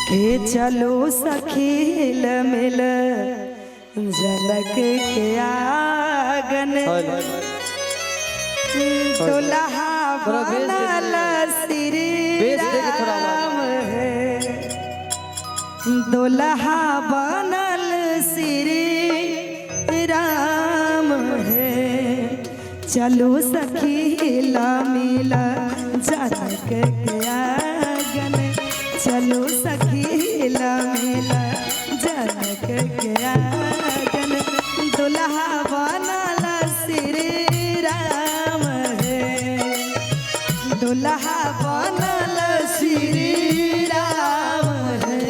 के चलो सखील मिल झलक के आगन दुल्हा बनल श्री राम है, दुल्हा बनल श्री राम है। चलो सखीला मिला झलक के आगन, चलो सखीला मिला झलक के आगन दुल्हा बनल श्री राम है, दुल्हा बनल श्री राम है।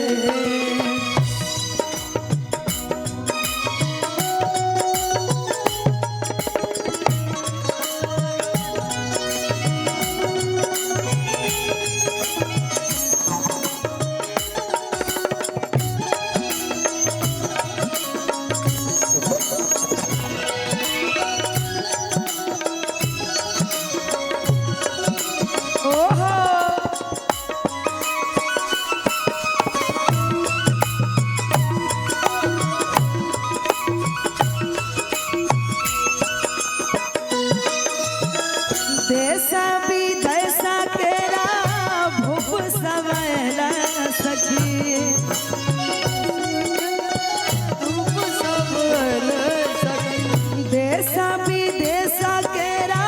देशा विदेशा केरा भूप सवैला सखी, भूप सवैला सखी। देशा विदेशा केरा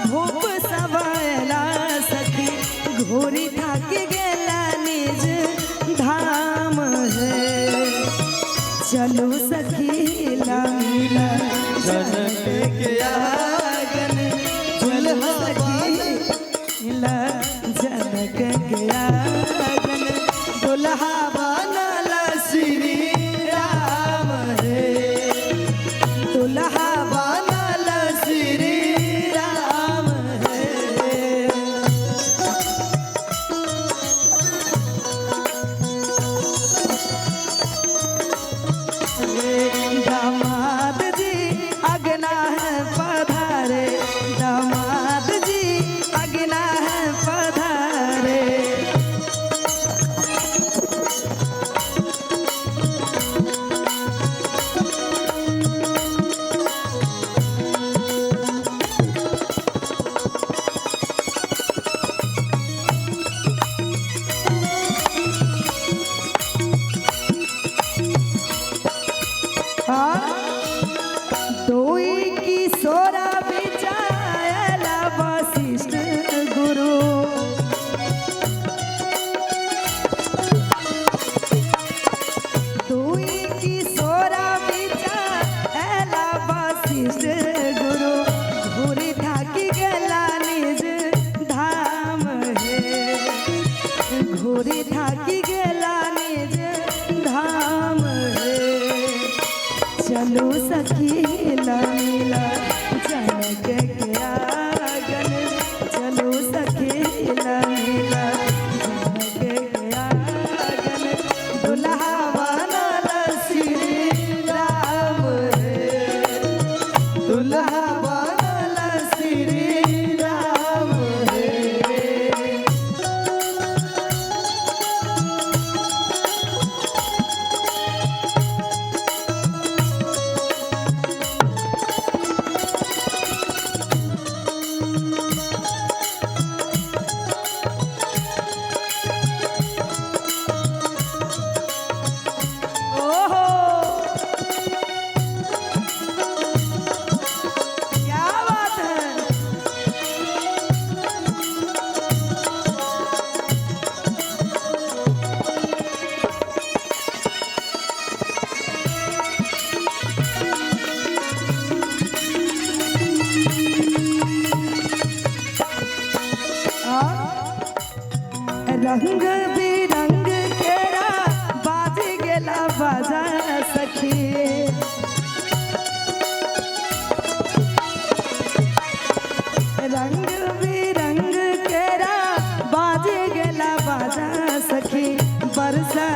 भूप सवैला सखी, घोरी थाकी गेला निज धाम है। चलो सखीला मिला झलक के आगन दुल्हा झलक के आगन दुल्हा बनल श्री राम है, दुल्हा बनल श्री राम है। दामाद जी अगना है पधारे, दामाद जी अगना है पधारे। दोई किशोरा बिचायला वशिष्ठ गुरु, दोई किशोरा बिचायला वशिष्ठ गुरु, घोरी थाकी गेला निज धाम है, घोरी थाकी गेला निज धाम है। चलो सखीला मिला झलक के आगन, चलो सखीला मिला झलक के आगन दुल्हा बनल श्री राम है, दुल्हा बनल श्री राम है। रंग बिरंग केरा बाज गेला बाजा सखी, रंग बिरंग केरा बाज गेला बाजा सखी। बरसा